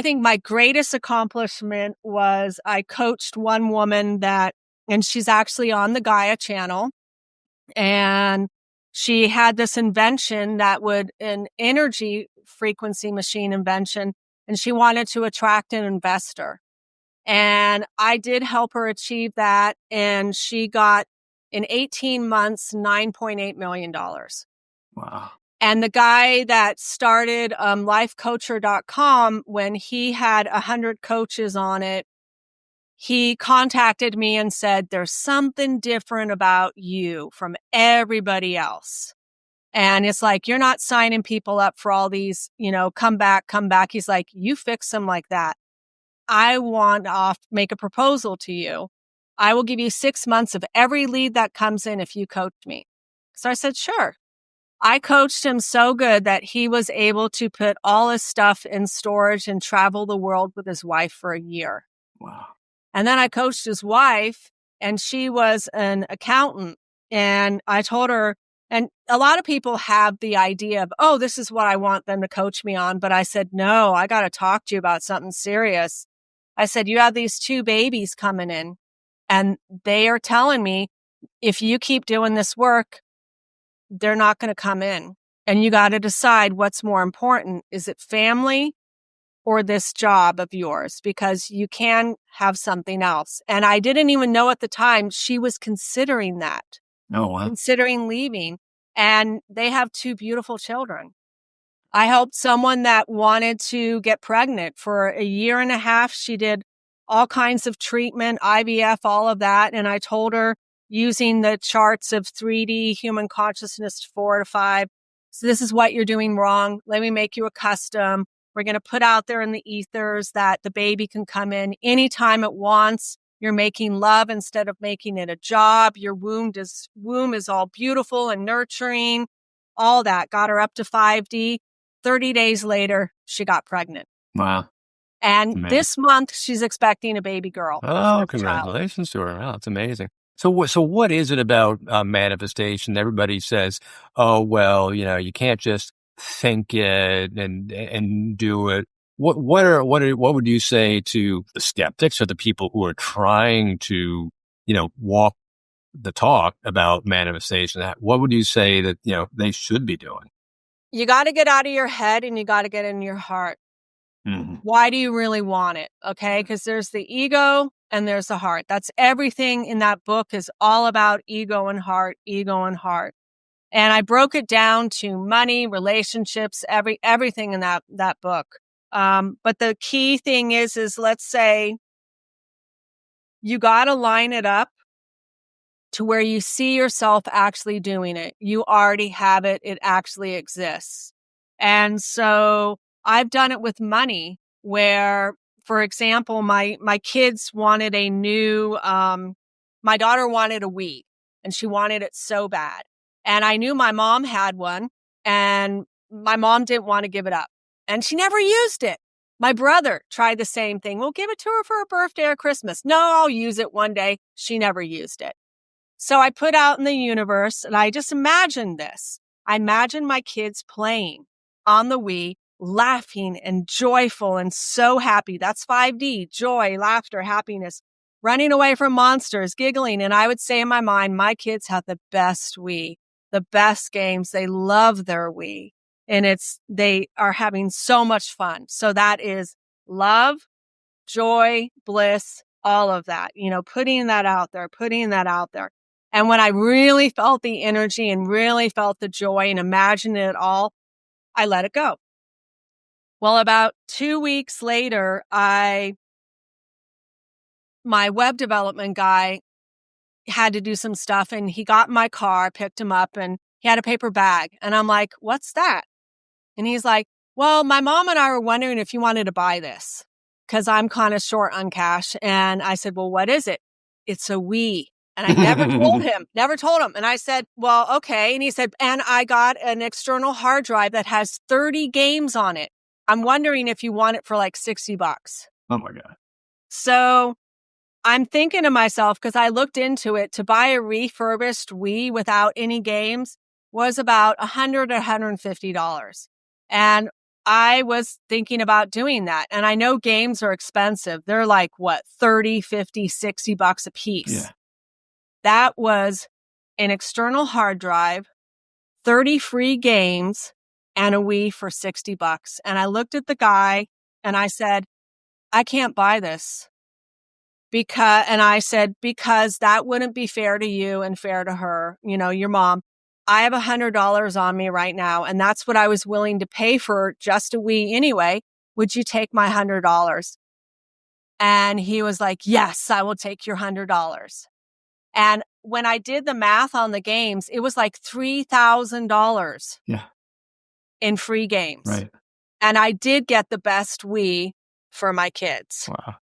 S1: think my greatest accomplishment was I coached one woman and she's actually on the Gaia channel. And she had this invention an energy frequency machine invention, and she wanted to attract an investor. And I did help her achieve that. And she got in 18 months, $9.8 million.
S2: Wow.
S1: And the guy that started lifecoacher.com, when he had 100 coaches on it, he contacted me and said, there's something different about you from everybody else. And it's like, you're not signing people up for all these, come back. He's like, you fix them like that. I want to make a proposal to you. I will give you 6 months of every lead that comes in if you coach me. So I said, sure. I coached him so good that he was able to put all his stuff in storage and travel the world with his wife for a year.
S2: Wow.
S1: And then I coached his wife, and she was an accountant. And I told her, and a lot of people have the idea of, oh, this is what I want them to coach me on. But I said, no, I got to talk to you about something serious. I said, you have these 2 babies coming in, and they are telling me, if you keep doing this work, they're not going to come in. And you got to decide what's more important. Is it family or this job of yours? Because you can have something else. And I didn't even know at the time she was considering that,
S2: Oh, wow.
S1: considering leaving. And they have 2 beautiful children. I helped someone that wanted to get pregnant for a year and a half. She did all kinds of treatment, IVF, all of that. And I told her, using the charts of 3D human consciousness 4 to 5, so this is what you're doing wrong. Let me make you a custom. We're going to put out there in the ethers that the baby can come in anytime it wants. You're making love instead of making it a job. Your womb is all beautiful and nurturing. All that got her up to 5D. 30 days later, she got pregnant.
S2: Wow.
S1: And
S2: Amazing.
S1: this month, she's expecting a baby girl.
S2: Oh, congratulations to her. Wow, that's amazing. So what is it about manifestation? Everybody says, oh, well, you can't just think it and do it. What would you say to the skeptics or the people who are trying to, walk the talk about manifestation? What would you say that, they should be doing?
S1: You got to get out of your head and you got to get in your heart.
S2: Mm-hmm.
S1: Why do you really want it? Okay. Because there's the ego and there's the heart. That's everything in that book is all about ego and heart, ego and heart. And I broke it down to money, relationships, everything in that book. But the key thing is let's say you got to line it up to where you see yourself actually doing it. You already have it. It actually exists. And so I've done it with money where, for example, my kids wanted a new, my daughter wanted a Wii and she wanted it so bad. And I knew my mom had one and my mom didn't want to give it up and she never used it. My brother tried the same thing. We'll give it to her for her birthday or Christmas. No, I'll use it one day. She never used it. So I put out in the universe and I just imagined this. I imagined my kids playing on the Wii, laughing and joyful and so happy. That's 5D, joy, laughter, happiness, running away from monsters, giggling. And I would say in my mind, my kids have the best Wii, the best games. They love their Wii and they are having so much fun. So that is love, joy, bliss, all of that, putting that out there. And when I really felt the energy and really felt the joy and imagined it all, I let it go. Well, about 2 weeks later, my web development guy had to do some stuff and he got in my car, picked him up, and he had a paper bag. And I'm like, what's that? And he's like, well, my mom and I were wondering if you wanted to buy this because I'm kind of short on cash. And I said, well, what is it? It's a Wii. And I never told him. And I said, well, okay. And he said, and I got an external hard drive that has 30 games on it. I'm wondering if you want it for like $60.
S2: Oh my God.
S1: So I'm thinking to myself, because I looked into it, to buy a refurbished Wii without any games was about $100 to $150. And I was thinking about doing that. And I know games are expensive. They're like, what, 30, 50, $60 a piece.
S2: Yeah.
S1: That was an external hard drive, 30 free games, and a Wii for $60. And I looked at the guy and I said, I can't buy this. Because that wouldn't be fair to you and fair to her, your mom. I have $100 on me right now, and that's what I was willing to pay for just a Wii anyway. Would you take my $100? And he was like, yes, I will take your $100. And when I did the math on the games, it was like $3,000
S2: Yeah.
S1: in free games.
S2: Right.
S1: And I did get the best Wii for my kids.
S2: Wow.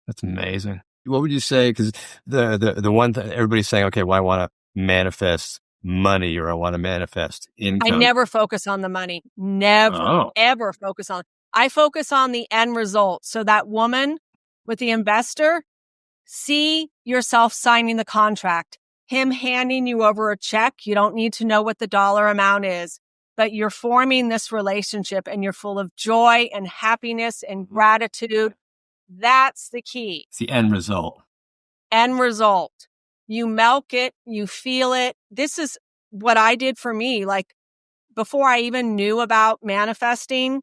S2: That's amazing. What would you say? Because the one thing everybody's saying, okay, well, I want to manifest money or I want to manifest income.
S1: I never focus on the money. Never, ever focus on. I focus on the end result. So that woman with the investor, see yourself signing the contract, him handing you over a check. You don't need to know what the dollar amount is, but you're forming this relationship and you're full of joy and happiness and gratitude. That's the key.
S2: It's the end result.
S1: End result. You milk it, you feel it. This is what I did for me. Like before I even knew about manifesting,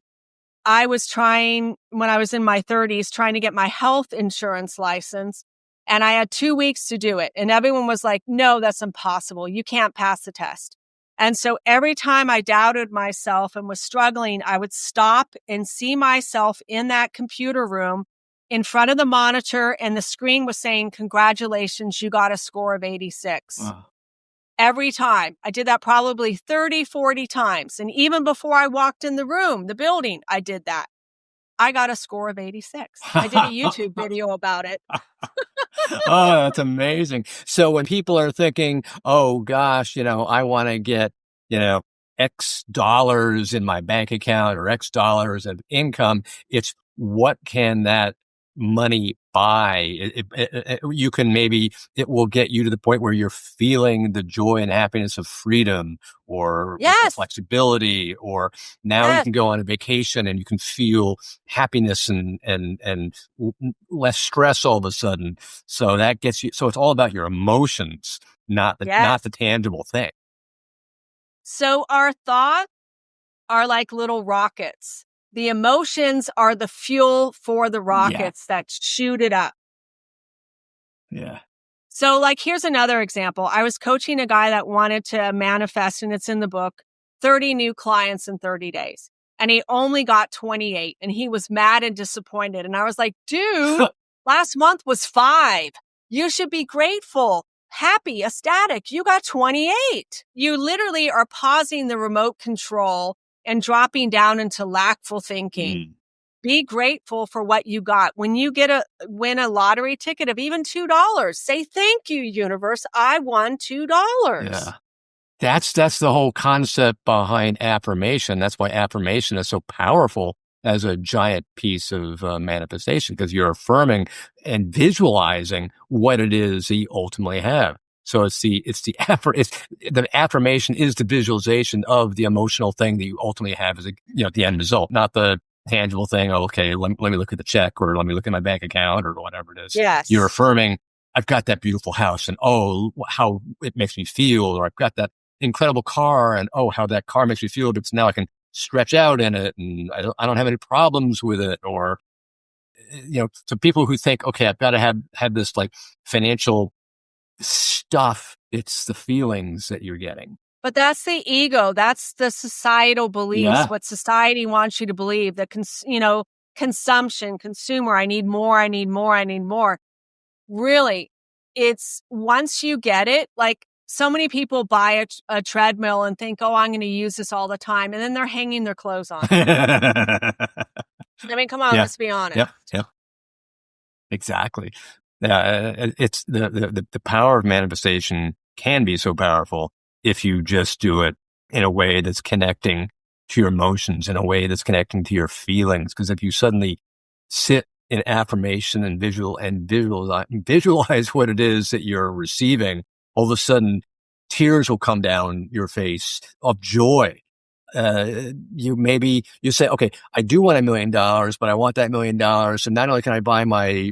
S1: I was trying, when I was in my 30s, trying to get my health insurance license. And I had 2 weeks to do it. And everyone was like, no, that's impossible. You can't pass the test. And so every time I doubted myself and was struggling, I would stop and see myself in that computer room in front of the monitor, and the screen was saying, congratulations, you got a score of 86.
S2: Wow.
S1: Every time. I did that probably 30, 40 times. And even before I walked in the room, the building, I did that. I got a score of 86. I did a YouTube video about it.
S2: Oh, that's amazing. So when people are thinking, oh gosh, I want to get, X dollars in my bank account or X dollars of income, it's what can that money buy? You can maybe, it will get you to the point where you're feeling the joy and happiness of freedom or flexibility, or now you can go on a vacation and you can feel happiness and less stress all of a sudden. So that gets you, so it's all about your emotions, not the tangible thing.
S1: So our thoughts are like little rockets. The emotions are the fuel for the rockets that shoot it up.
S2: Yeah.
S1: So like, here's another example. I was coaching a guy that wanted to manifest, and it's in the book, 30 new clients in 30 days. And he only got 28, and he was mad and disappointed. And I was like, dude, last month was 5. You should be grateful, happy, ecstatic. You got 28. You literally are pausing the remote control and dropping down into lackful thinking. Be grateful for what you got. When you win a lottery ticket of even $2, say, thank you, universe. I won $2.
S2: Yeah. That's the whole concept behind affirmation. That's why affirmation is so powerful as a giant piece of manifestation, because you're affirming and visualizing what it is that you ultimately have. So the affirmation is the visualization of the emotional thing that you ultimately have as the end result, not the tangible thing. Oh, okay, let me look at the check, or let me look at my bank account, or whatever it is.
S1: Yes.
S2: You're affirming, I've got that beautiful house, and oh, how it makes me feel, or I've got that incredible car, and oh, how that car makes me feel, because now I can stretch out in it, and I don't have any problems with it. Or, to people who think, okay, I've got to have this like financial stuff, it's the feelings that you're getting.
S1: But that's the ego. That's the societal beliefs, what society wants you to believe, that, consumption, consumer, I need more, I need more, I need more. Really, it's once you get it, like so many people buy a treadmill and think, oh, I'm going to use this all the time. And then they're hanging their clothes on. I mean, come on, let's be honest.
S2: Yeah. Exactly. It's the power of manifestation can be so powerful if you just do it in a way that's connecting to your emotions in a way that's connecting to your feelings. Because if you suddenly sit in affirmation and visualize what it is that you're receiving, all of a sudden tears will come down your face of joy. You say, okay, I do want $1 million, but I want that $1 million. So not only can I buy my,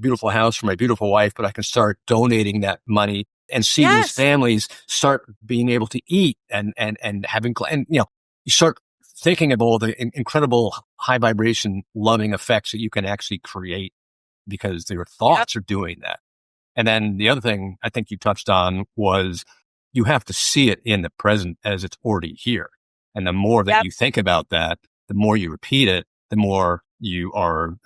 S2: beautiful house for my beautiful wife, but I can start donating that money and see these
S1: Yes.
S2: families start being able to eat and having, and, you start thinking of all the incredible high vibration, loving effects that you can actually create because your thoughts are doing that. And then the other thing I think you touched on was you have to see it in the present as it's already here. And the more that you think about that, the more you repeat it, the more you are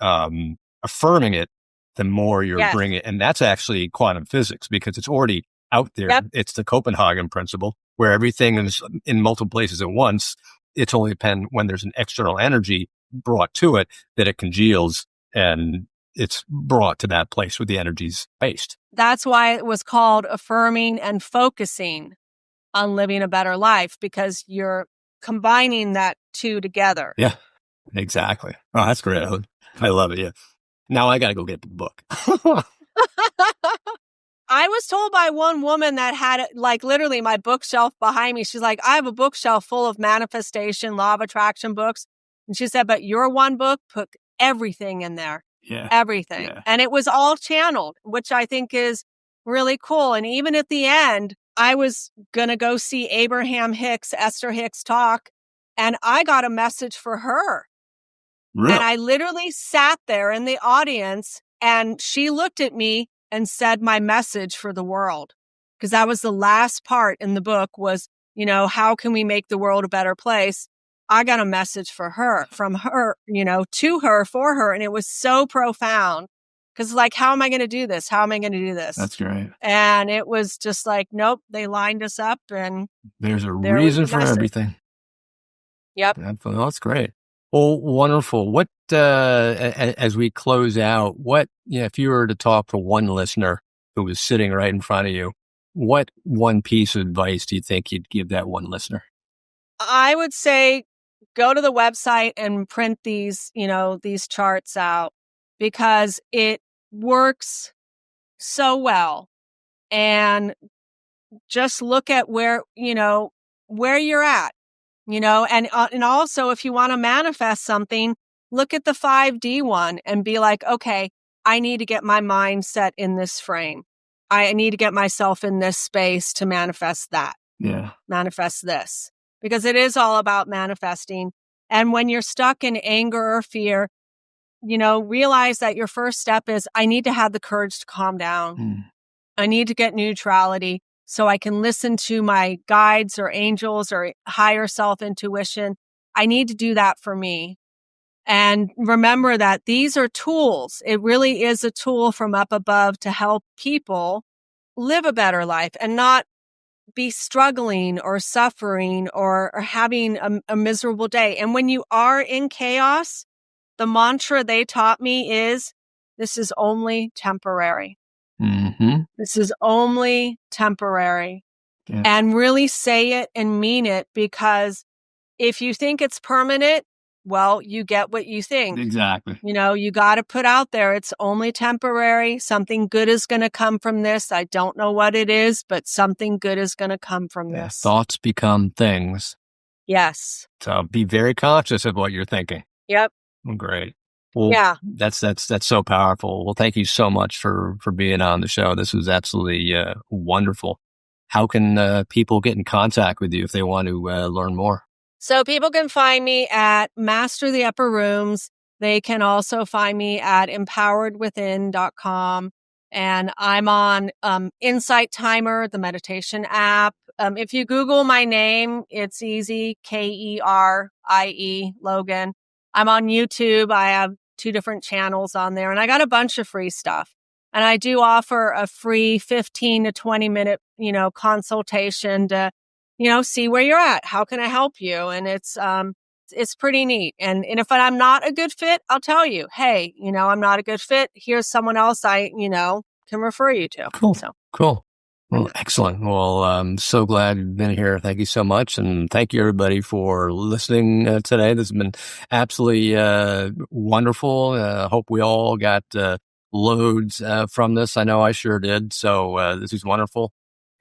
S2: affirming it, the more you're bringing it. And that's actually quantum physics because it's already out there.
S1: Yep.
S2: It's the Copenhagen principle where everything is in multiple places at once. It's only when there's an external energy brought to it that it congeals and it's brought to that place where the energy's based.
S1: That's why it was called affirming and focusing on living a better life, because you're combining that two together.
S2: Yeah, exactly. Oh, that's great. I love it. Yeah. Now I got to go get the book.
S1: I was told by one woman that had like literally my bookshelf behind me. She's like, I have a bookshelf full of manifestation, law of attraction books. And she said, but your one book put everything in there.
S2: Yeah.
S1: Everything.
S2: Yeah.
S1: And it was all channeled, which I think is really cool. And even at the end, I was going to go see Esther Hicks talk, and I got a message for her.
S2: Really?
S1: And I literally sat there in the audience and she looked at me and said my message for the world. Because that was the last part in the book was, how can we make the world a better place? I got a message for her, from her, to her, for her. And it was so profound because like, how am I going to do this? How am I going to do this?
S2: That's great.
S1: And it was just like, nope, they lined us up and
S2: there's a reason for everything.
S1: Yep.
S2: Well, that's great. Well, wonderful. What, as we close out, if you were to talk to one listener who was sitting right in front of you, what one piece of advice do you think you'd give that one listener?
S1: I would say go to the website and print these charts out because it works so well. And just look at where you're at, and also if you want to manifest something, look at the 5D one and be like, okay, I need to get my mind set in this frame. I need to get myself in this space to manifest that.
S2: Yeah.
S1: Manifest this. Because it is all about manifesting. And when you're stuck in anger or fear, realize that your first step is, I need to have the courage to calm down. I need to get neutrality so I can listen to my guides or angels or higher self intuition. I need to do that for me. And remember that these are tools. It really is a tool from up above to help people live a better life and not be struggling or suffering or having a miserable day. And when you are in chaos, the mantra they taught me is, this is only temporary.
S2: Mm-hmm.
S1: This is only temporary.
S2: Yeah.
S1: And really say it and mean it, because if you think it's permanent, well, you get what you think.
S2: Exactly.
S1: You got to put out there, it's only temporary. Something good is going to come from this. I don't know what it is, but something good is going to come from this.
S2: Thoughts become things.
S1: Yes.
S2: So be very conscious of what you're thinking.
S1: Yep.
S2: Great. Well,
S1: yeah.
S2: That's so powerful. Well, thank you so much for being on the show. This was absolutely wonderful. How can people get in contact with you if they want to learn more?
S1: So people can find me at Master the Upper Rooms. They can also find me at empoweredwithin.com. And I'm on Insight Timer, the meditation app. If you Google my name, it's easy, Kerie Logan. I'm on YouTube. I have 2 different channels on there, and I got a bunch of free stuff. And I do offer a free 15 to 20 minute, consultation to, see where you're at. How can I help you? And it's pretty neat. And if I'm not a good fit, I'll tell you, hey, I'm not a good fit. Here's someone else I, can refer you to.
S2: Cool.
S1: So
S2: cool. Well, excellent. Well, I'm so glad you've been here. Thank you so much. And thank you, everybody, for listening today. This has been absolutely wonderful. Hope we all got loads from this. I know I sure did. So this is wonderful.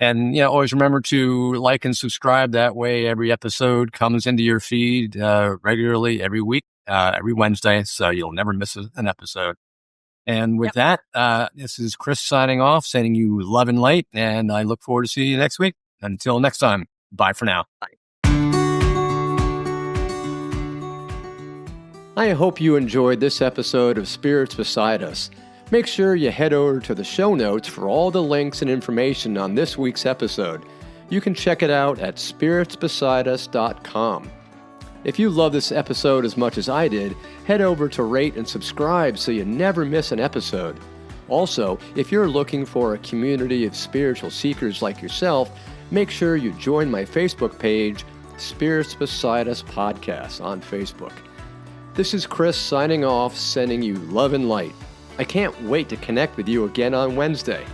S2: And, always remember to like and subscribe. That way, every episode comes into your feed regularly every week, every Wednesday. So you'll never miss an episode. And with that, this is Chris signing off, sending you love and light, and I look forward to seeing you next week. Until next time, bye for now. I hope you enjoyed this episode of Spirits Beside Us. Make sure you head over to the show notes for all the links and information on this week's episode. You can check it out at spiritsbesideus.com. If you love this episode as much as I did, head over to rate and subscribe so you never miss an episode. Also, if you're looking for a community of spiritual seekers like yourself, make sure you join my Facebook page, Spirits Beside Us Podcast on Facebook. This is Chris signing off, sending you love and light. I can't wait to connect with you again on Wednesday.